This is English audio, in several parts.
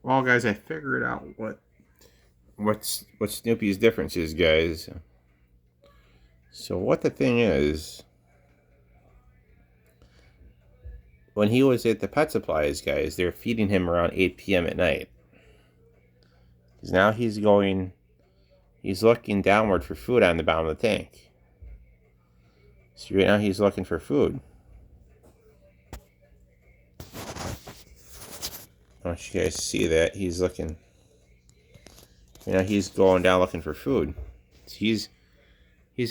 Well, guys, I figured out what Snoopy's difference is, guys. So what the thing is, when he was at the pet supplies, guys, they're feeding him around 8 p.m. at night. Because now he's looking downward for food on the bottom of the tank. So right now he's looking for food. I want you guys to see that he's looking. He's going down looking for food. So he's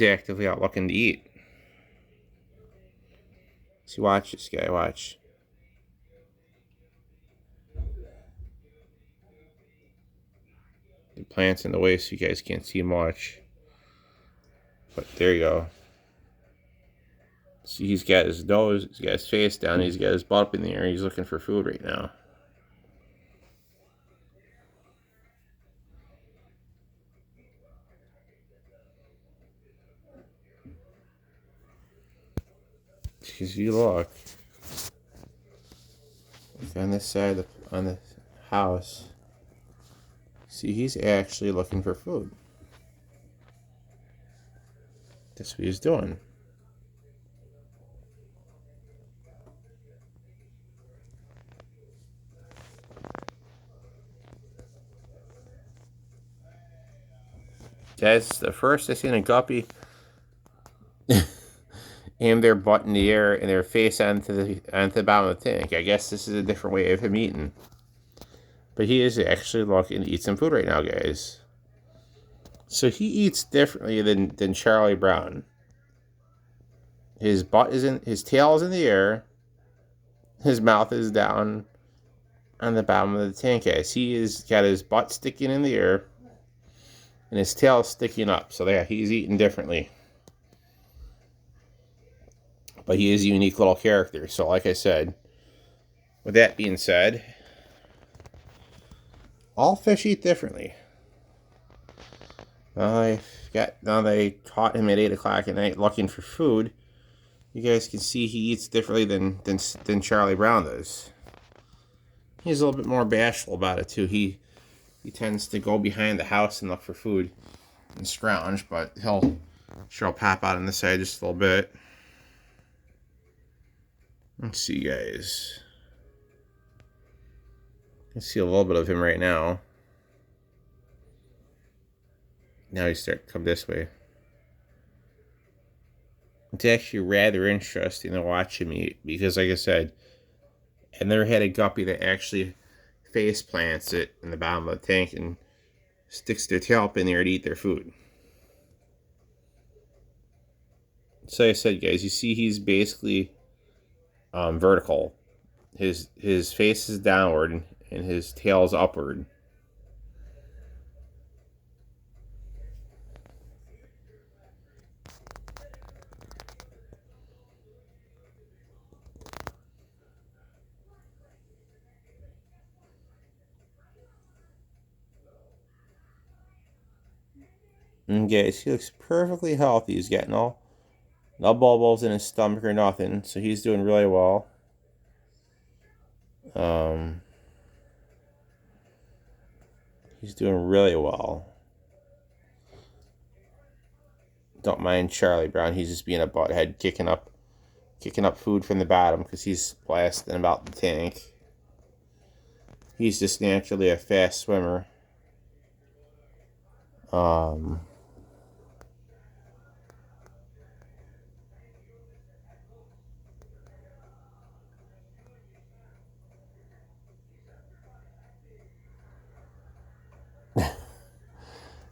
actively out looking to eat. See, watch this guy. Watch. The plant's in the way, so you guys can't see much. But there you go. See, he's got his nose, he's got his face down, he's got his butt up in the air. He's looking for food right now. Because you look on this side on the house. See, he's actually looking for food. That's what he's doing. That's the first I seen a guppy aim their butt in the air and their face onto the bottom of the tank. I guess this is a different way of him eating. But he is actually looking to eat some food right now, guys. So he eats differently than Charlie Brown. His tail is in the air. His mouth is down on the bottom of the tank, guys. He has got his butt sticking in the air and his tail sticking up. So yeah, he's eating differently. But he is a unique little character. So like I said, with that being said, all fish eat differently. Now they caught him at 8 o'clock at night looking for food. You guys can see he eats differently than Charlie Brown does. He's a little bit more bashful about it too. He tends to go behind the house and look for food and scrounge, but he'll pop out on the side just a little bit. Let's see, guys. I see a little bit of him right now. Now he's starting to come this way. It's actually rather interesting to watch him eat because, like I said, I never had a guppy that actually face plants it in the bottom of the tank and sticks their tail up in there to eat their food. So like I said, guys, you see he's basically vertical. His face is downward and his tail is upward. And guys, he looks perfectly healthy. He's got no bubbles in his stomach or nothing, so he's doing really well. He's doing really well. Don't mind Charlie Brown. He's just being a butthead, kicking up food from the bottom because he's blasting about the tank. He's just naturally a fast swimmer.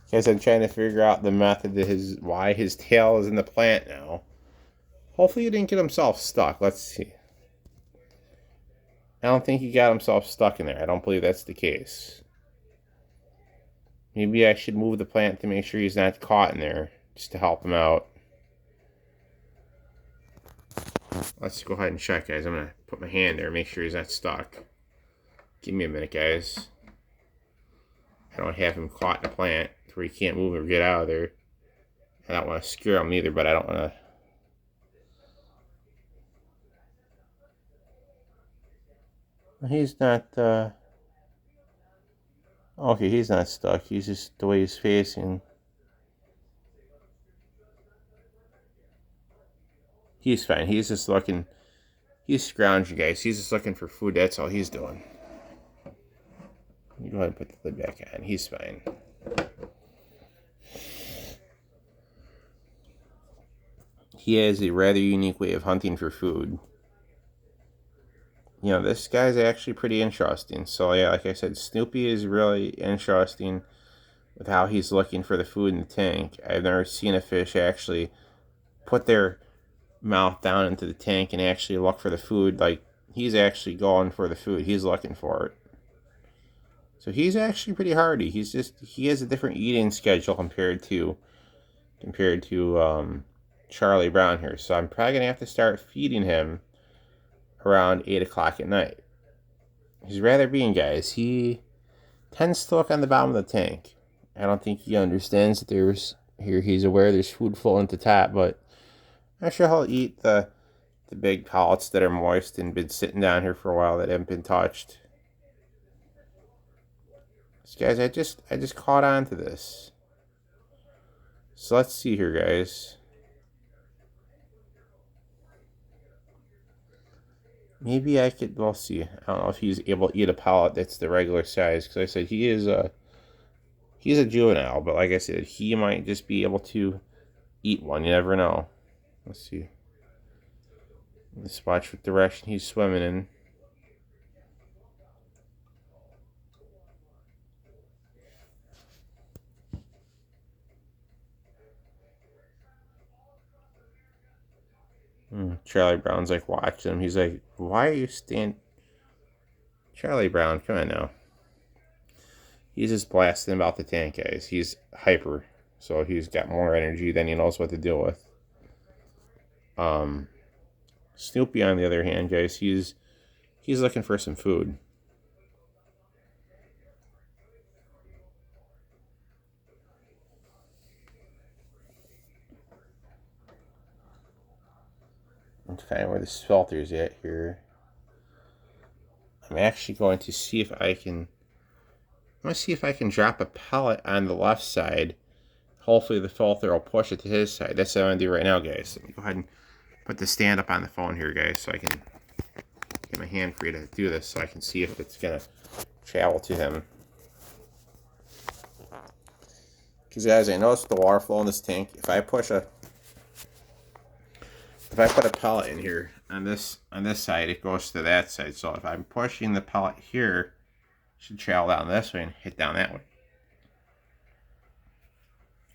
Guys, I'm trying to figure out the method of why his tail is in the plant now. Hopefully he didn't get himself stuck. Let's see. I don't think he got himself stuck in there. I don't believe that's the case. Maybe I should move the plant to make sure he's not caught in there, just to help him out. Let's go ahead and check, guys. I'm going to put my hand there, make sure he's not stuck. Give me a minute, guys. I don't have him caught in the plant where he can't move or get out of there. I don't want to scare him either, but I don't want to... He's not, Okay, he's not stuck. He's just the way he's facing. He's fine. He's just looking. He's scrounging, guys. He's just looking for food. That's all he's doing. You go ahead and put the lid back on. He's fine. He has a rather unique way of hunting for food. You know, this guy's actually pretty interesting. So, yeah, like I said, Snoopy is really interesting with how he's looking for the food in the tank. I've never seen a fish actually put their mouth down into the tank and actually look for the food. Like, he's actually going for the food. He's looking for it. So he's actually pretty hardy. He has a different eating schedule compared to Charlie Brown here. So I'm probably gonna have to start feeding him around 8 o'clock at night. He's rather being, guys. He tends to look on the bottom of the tank. I don't think he understands that he's aware there's food flowing at the top, but I'm sure he'll eat the big pellets that are moist and been sitting down here for a while that haven't been touched. So guys, I just caught on to this. So let's see here, guys. Maybe I could. We'll see. I don't know if he's able to eat a pellet that's the regular size. Because I said he's a juvenile, but like I said, he might just be able to eat one. You never know. Let's see. Let's watch what direction he's swimming in. Charlie Brown's like watching him. He's like, "Why are you standing?" Charlie Brown, come on now. He's just blasting about the tank, guys. He's hyper, so he's got more energy than he knows what to deal with. Um, Snoopy, on the other hand, guys, he's looking for some food. Let's find where this filter's at here. I'm actually going to see if I can. I'm going to see if I can drop a pellet on the left side. Hopefully the filter will push it to his side. That's what I'm going to do right now, guys. Let me go ahead and put the stand up on the phone here, guys, so I can get my hand free to do this so I can see if it's going to travel to him. Because, guys, I noticed the water flow in this tank. If I put a pellet in here on this side, it goes to that side. So if I'm pushing the pellet here, it should travel down this way and hit down that way.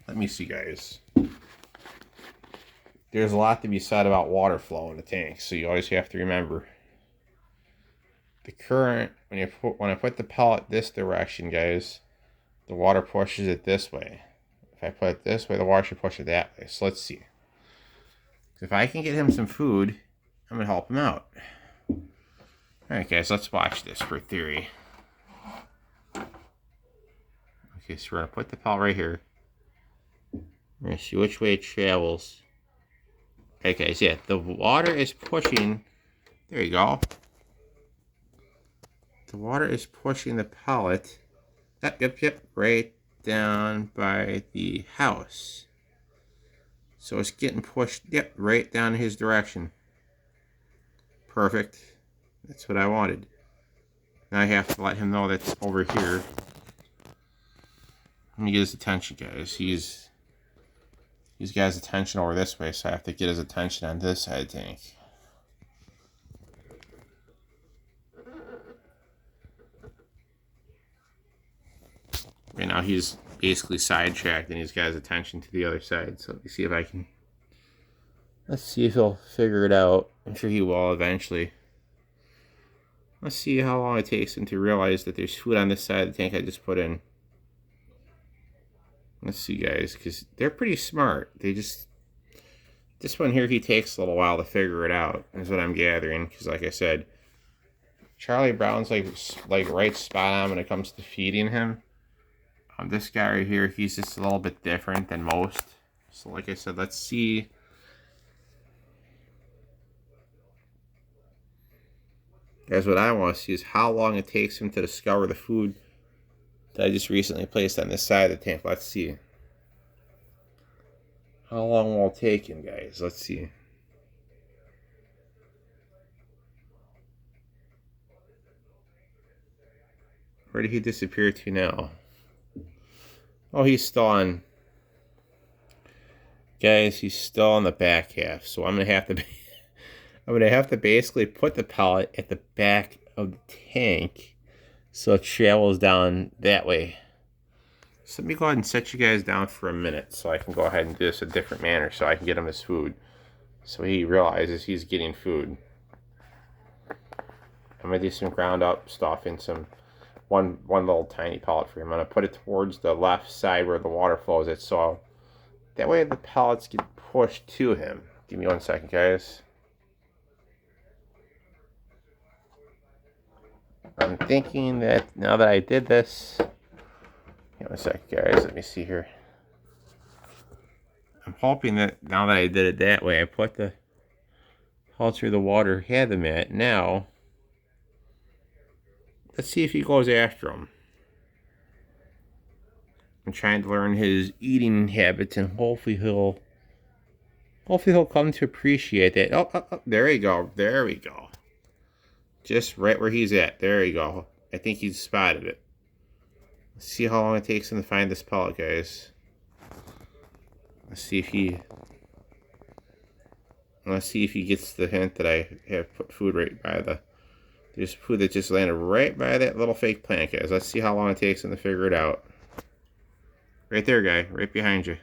Let me see, guys. There's a lot to be said about water flow in the tank, so you always have to remember the current. When I put the pellet this direction, guys, the water pushes it this way. If I put it this way, the water should push it that way. So let's see. If I can get him some food, I'm gonna help him out. All right, guys, let's watch this for theory. Okay, so we're gonna put the pellet right here. We're gonna see which way it travels. Okay, guys, yeah, the water is pushing. There you go. The water is pushing the pellet. Yep, right down by the house. So it's getting pushed, right down his direction. Perfect. That's what I wanted. Now I have to let him know that's over here. Let me get his attention, guys. He's got his attention over this way, so I have to get his attention on this side of the tank. Right now he's basically sidetracked and he's got his attention to the other side. So let me see if I can. Let's see if he'll figure it out. I'm sure he will eventually. Let's see how long it takes him to realize that there's food on this side of the tank I just put in. Let's see, guys, because they're pretty smart. This one here, he takes a little while to figure it out, is what I'm gathering. Because, like I said, Charlie Brown's like right spot on when it comes to feeding him. This guy right here, he's just a little bit different than most. So, like I said, let's see. Guys, what I want to see is how long it takes him to discover the food that I just recently placed on this side of the tank. Let's see. How long will it take him, guys? Let's see. Where did he disappear to now? Oh, he's still on. Guys, he's still on the back half. So I'm gonna have to basically put the pellet at the back of the tank so it travels down that way. So let me go ahead and set you guys down for a minute so I can go ahead and do this a different manner so I can get him his food. So he realizes he's getting food. I'm gonna do some ground up stuff in some one little tiny pellet for him. I'm gonna put it towards the left side where the water flows. It's so that way the pellets get pushed to him. Give me 1 second, guys. I'm thinking that now that I did this, give me 1 second, guys. Let me see here. I'm hoping that now that I did it that way, I put the pellets where the water had them at. Now, let's see if he goes after them. I'm trying to learn his eating habits, and hopefully he'll come to appreciate that. Oh, there we go. There we go. Just right where he's at. There you go. I think he's spotted it. Let's see how long it takes him to find this pellet, guys. Let's see if he gets the hint that I have put food right by the. There's food that just landed right by that little fake plant, guys. Let's see how long it takes him to figure it out. Right there, guy. Right behind you.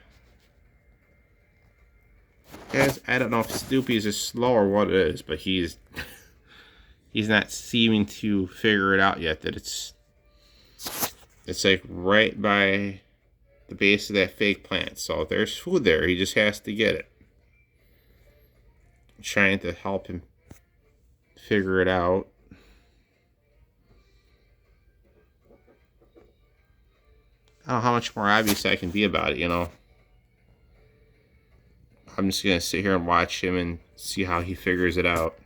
Guys, I don't know if Snoopy's is slow or what it is, but he's not seeming to figure it out yet. That it's like right by the base of that fake plant. So there's food there. He just has to get it. I'm trying to help him figure it out. I don't know how much more obvious I can be about it, you know. I'm just going to sit here and watch him and see how he figures it out.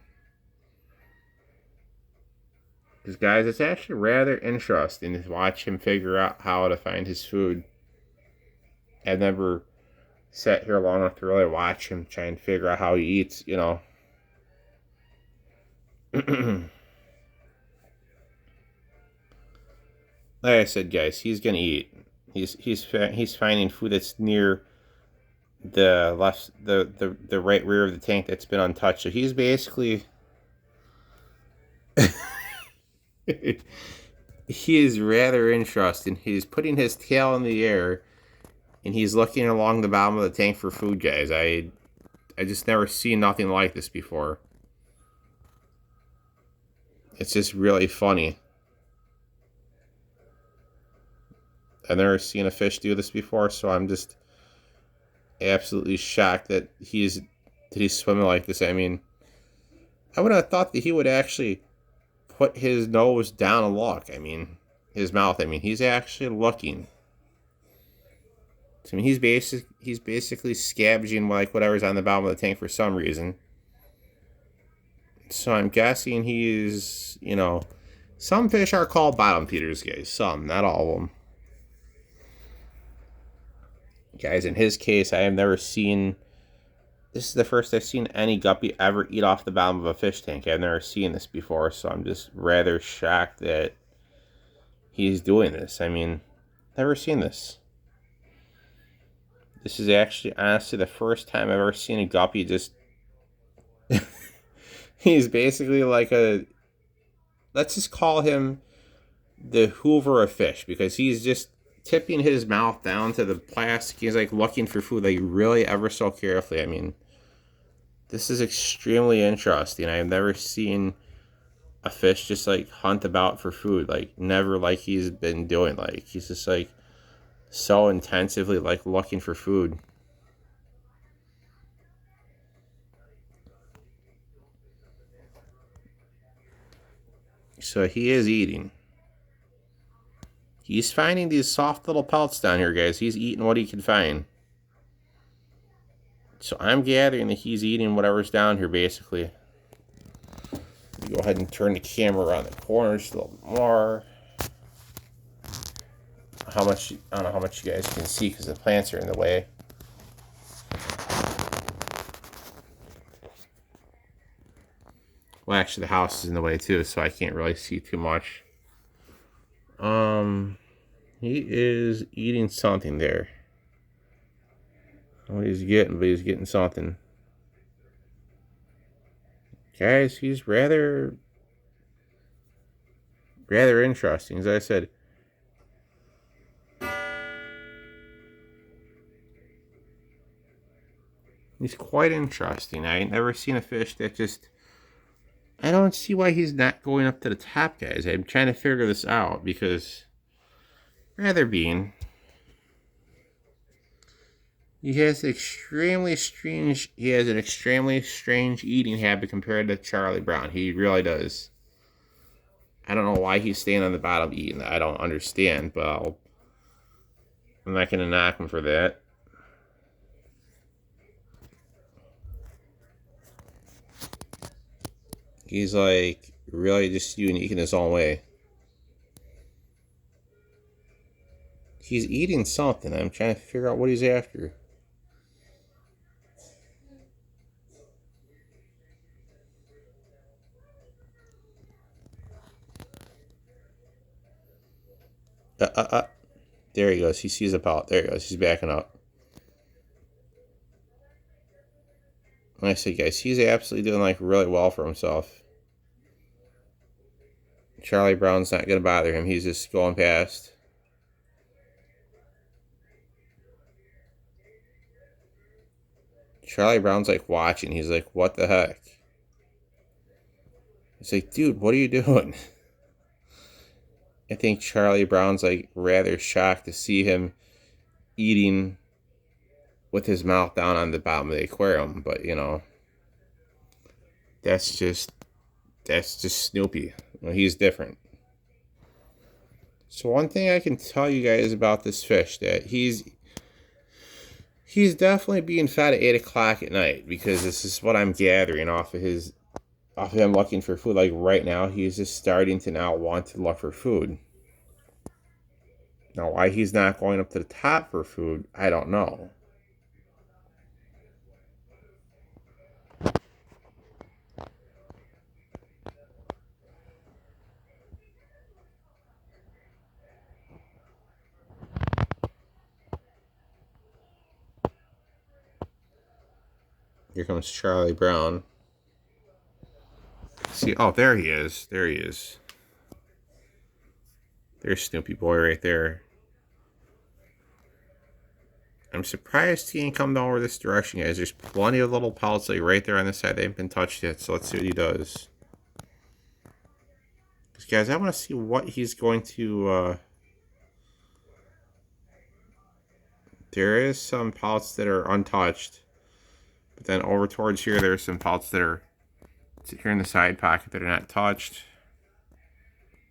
Because, guys, it's actually rather interesting to watch him figure out how to find his food. I've never sat here long enough to really watch him try and figure out how he eats, you know. Like I said, guys, he's going to eat. He's finding food that's near the left, the right rear of the tank that's been untouched. So he's basically he is rather interesting. He's putting his tail in the air and he's looking along the bottom of the tank for food, guys. I just never seen nothing like this before. It's just really funny. I've never seen a fish do this before, so I'm just absolutely shocked that he's swimming like this. I mean, I would have thought that he would actually put his nose down and look. I mean, his mouth. I mean, he's actually looking. I mean, he's basically scavenging like whatever's on the bottom of the tank for some reason. So I'm guessing he's, you know, some fish are called bottom feeders, guys. Some, not all of them. Guys, in his case, I have never seen. This is the first I've seen any guppy ever eat off the bottom of a fish tank. I've never seen this before, so I'm just rather shocked that he's doing this. I mean, never seen this. This is actually, honestly, the first time I've ever seen a guppy just. He's basically like a. Let's just call him the Hoover of fish, because he's just tipping his mouth down to the plastic. He's like looking for food, like really ever so carefully. I mean, this is extremely interesting. I've never seen a fish just like hunt about for food, like never like he's been doing. Like he's just like so intensively like looking for food. So he is eating. He's finding these soft little pellets down here, guys. He's eating what he can find. So I'm gathering that he's eating whatever's down here, basically. Go ahead and turn the camera around the corners a little more. how much, I don't know how much you guys can see because the plants are in the way. Well, actually, the house is in the way too, so I can't really see too much. He is eating something there. I don't know what he's getting, but he's getting something. Guys, he's rather interesting. As I said, he's quite interesting. I ain't never seen a fish that just... I don't see why he's not going up to the top, guys. I'm trying to figure this out because rather being, he has an extremely strange eating habit compared to Charlie Brown. He really does. I don't know why he's staying on the bottom eating. I don't understand, but I'm not going to knock him for that. He's like really just unique in his own way. He's eating something. I'm trying to figure out what he's after. There he goes. He sees a pout. There he goes. He's backing up. Like I say, guys, he's absolutely doing like really well for himself. Charlie Brown's not going to bother him. He's just going past. Charlie Brown's like watching. He's like, what the heck? He's like, dude, what are you doing? I think Charlie Brown's like rather shocked to see him eating with his mouth down on the bottom of the aquarium. But, you know, that's just Snoopy. You know, he's different. So one thing I can tell you guys about this fish, that he's definitely being fed at 8 o'clock at night, because this is what I'm gathering off of him looking for food. Like right now, he's just starting to now want to look for food. Now, why he's not going up to the top for food, I don't know. Here comes Charlie Brown. See, oh, there he is. There he is. There's Snoopy Boy right there. I'm surprised he ain't come over this direction, guys. There's plenty of little pellets like right there on this side. They haven't been touched yet, so let's see what he does. Because, guys, I want to see what he's going to... There is some pellets that are untouched. But then over towards here, there's some pellets that are here in the side pocket that are not touched.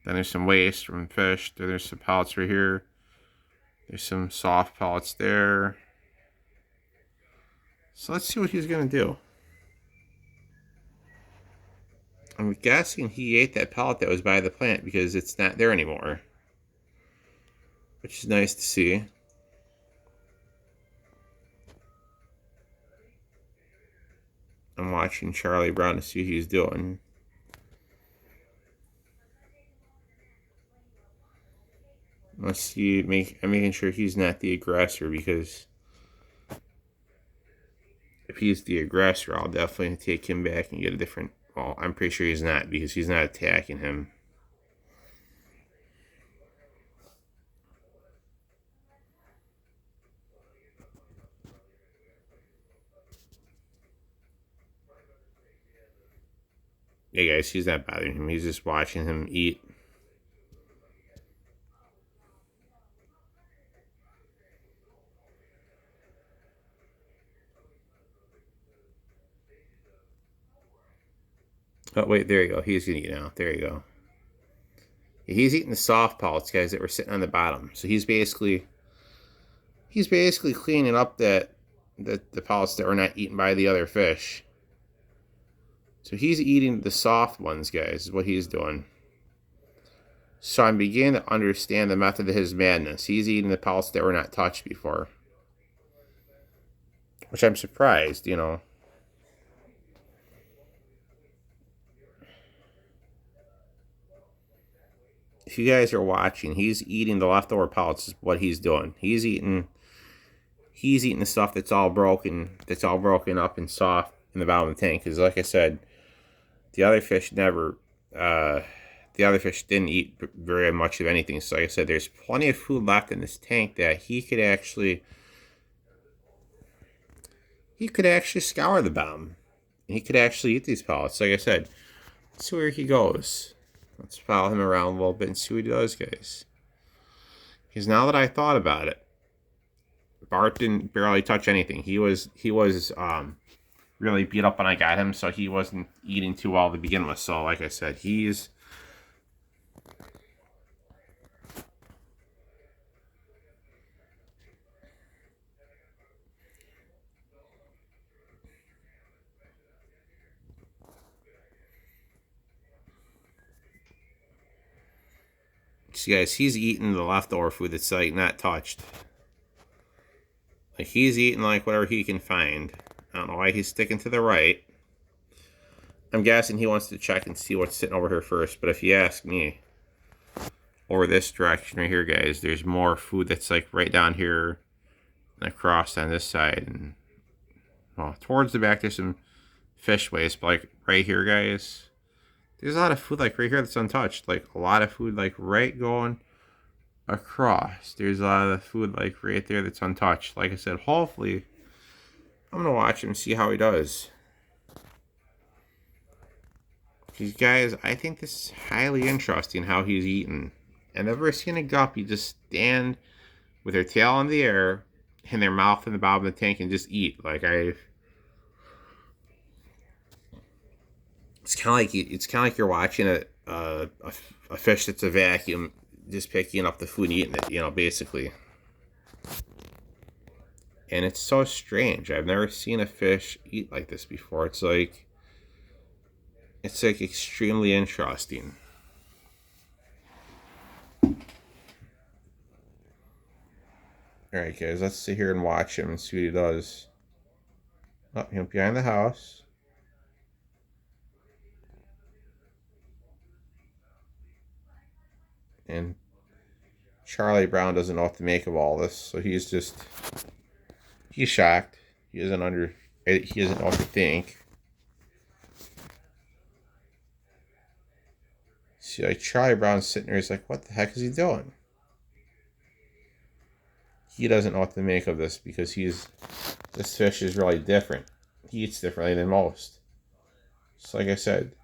Then there's some waste from fish. Then there's some pellets right here. There's some soft pellets there. So let's see what he's going to do. I'm guessing he ate that pellet that was by the plant because it's not there anymore. Which is nice to see. I'm watching Charlie Brown to see what he's doing. Let's see. I'm making sure he's not the aggressor, because if he's the aggressor, I'll definitely take him back and get a different... Well, I'm pretty sure he's not, because he's not attacking him. Yeah, guys, he's not bothering him. He's just watching him eat. Oh, wait, there you go. He's going to eat now. There you go. He's eating the soft pellets, guys, that were sitting on the bottom. So he's basically cleaning up the pellets that were not eaten by the other fish. So he's eating the soft ones, guys, is what he's doing. So I'm beginning to understand the method of his madness. He's eating the pellets that were not touched before. Which I'm surprised, you know. If you guys are watching, he's eating the leftover pellets is what he's doing. He's eating the stuff that's all broken up and soft in the bottom of the tank. Because like I said, the other fish never the other fish didn't eat very much of anything. So like I said, there's plenty of food left in this tank that he could actually scour the bottom. He could actually eat these pellets. Like I said, let's see where he goes. Let's follow him around a little bit and see what he does, guys. Because now that I thought about it, Bart didn't barely touch anything. He was really beat up when I got him, so he wasn't eating too well to begin with. So like I said, he's see guys, he's eating the leftover food that's like not touched. Like he's eating like whatever he can find. I don't know why he's sticking to the right. I'm guessing he wants to check and see what's sitting over here first. But if you ask me, over this direction right here, guys, there's more food that's like right down here and across on this side. And well, towards the back, there's some fish waste. But like right here, guys, there's a lot of food like right here that's untouched. Like a lot of food like right going across. There's a lot of food like right there that's untouched. Like I said, hopefully I'm gonna watch him, see how he does. Because guys, I think this is highly interesting how he's eating. I've never seen a guppy just stand with their tail in the air and their mouth in the bottom of the tank and just eat. It's kind of like you're watching a fish that's a vacuum, just picking up the food and eating it. You know, basically. And it's so strange. I've never seen a fish eat like this before. It's like extremely interesting. Alright guys, let's sit here and watch him and see what he does. Oh, him behind the house. And Charlie Brown doesn't know what to make of all this, so he's shocked. He doesn't know what to think. See, like Charlie Brown's sitting there, he's like, what the heck is he doing? He doesn't know what to make of this because this fish is really different. He eats differently than most. So like I said,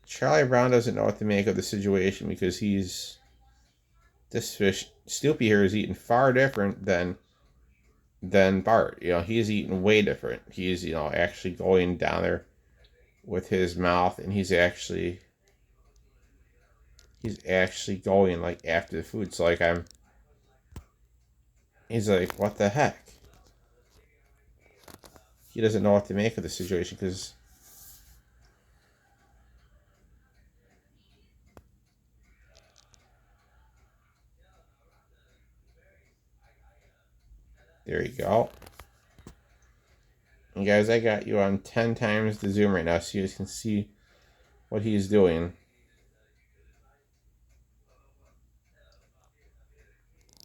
Charlie Brown doesn't know what to make of the situation because this fish, Snoopy here, is eating far different than Bart. You know, he's eating way different. He's, you know, actually going down there with his mouth and he's actually going like after the food. So like he's like, what the heck? He doesn't know what to make of the situation because there you go. And guys, I got you on 10 times the zoom right now so you guys can see what he's doing.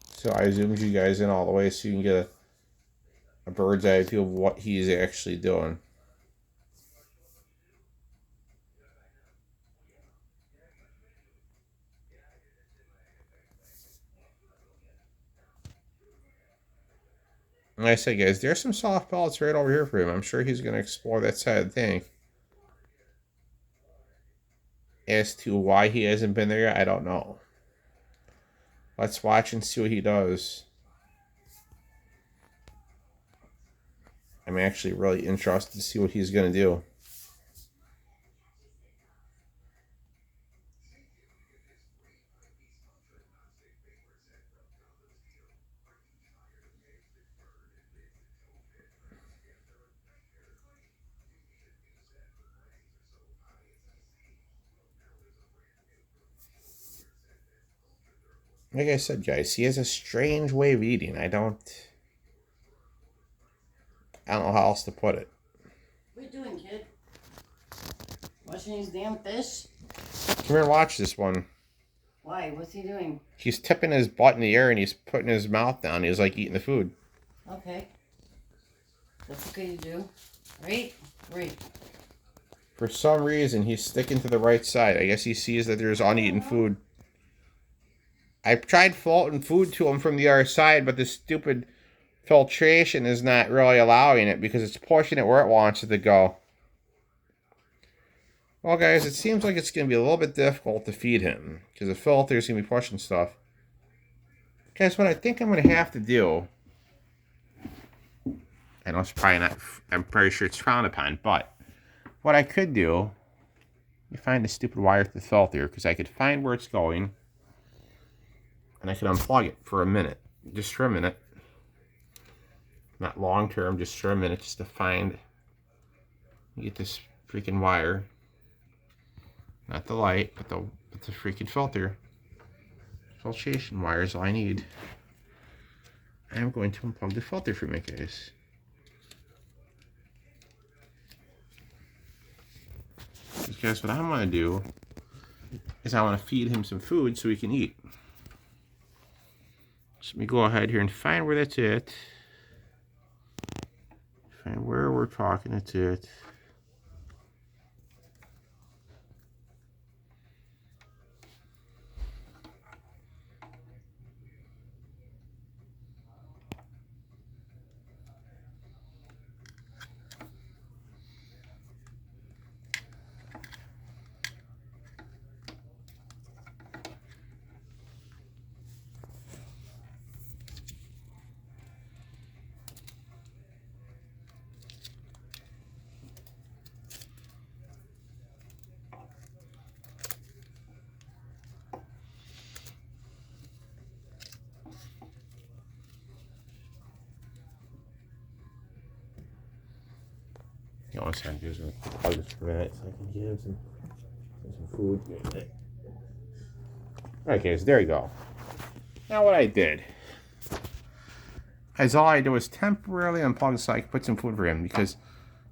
So I zoomed you guys in all the way so you can get a bird's eye view of what he's actually doing. And like I said, guys, there's some soft pellets right over here for him. I'm sure he's going to explore that side of the tank. As to why he hasn't been there yet, I don't know. Let's watch and see what he does. I'm actually really interested to see what he's going to do. Like I said, guys, he has a strange way of eating. I don't know how else to put it. What are you doing, kid? Washing these damn fish? Come here and watch this one. Why? What's he doing? He's tipping his butt in the air and he's putting his mouth down. He's like eating the food. Okay. That's okay to do. Right? Right. For some reason, he's sticking to the right side. I guess he sees that there's uneaten food. I've tried floating food to him from the other side, but this stupid filtration is not really allowing it because it's pushing it where it wants it to go. Well, guys, it seems like it's going to be a little bit difficult to feed him because the filter is going to be pushing stuff. Guys, what I think I'm going to have to do, I know it's probably not, I'm pretty sure it's frowned upon, but what I could do, you find the stupid wire to the filter because I could find where it's going and I could unplug it for a minute, just for a minute. Not long term, just for a minute, just to find, get this freaking wire. Not the light, but the freaking filter. Filtration wire is all I need. I'm going to unplug the filter for me, guys. Because guys, what I want to do is I want to feed him some food so he can eat. So let me go ahead here and find where that's at. Find where we're talking it's at. You know, I'm just going to plug this for a minute so I can give him some food. Alright guys, there you go. Now what I did is all I do is temporarily unplug this so I can put some food for him because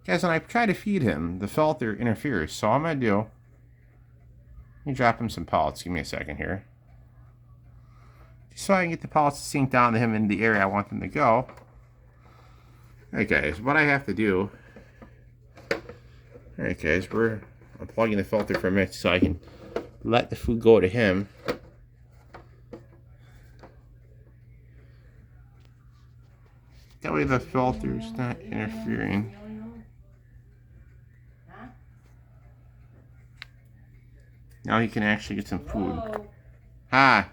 guys, when I try to feed him, the filter interferes. So all I'm going to do, let me drop him some pellets. Give me a second here. Just so I can get the pellets to sink down to him in the area I want them to go. Alright guys, what I have to do, alright guys, we're unplugging the filter for a minute so I can let the food go to him. That way the filter's not interfering. Now he can actually get some food. Ah!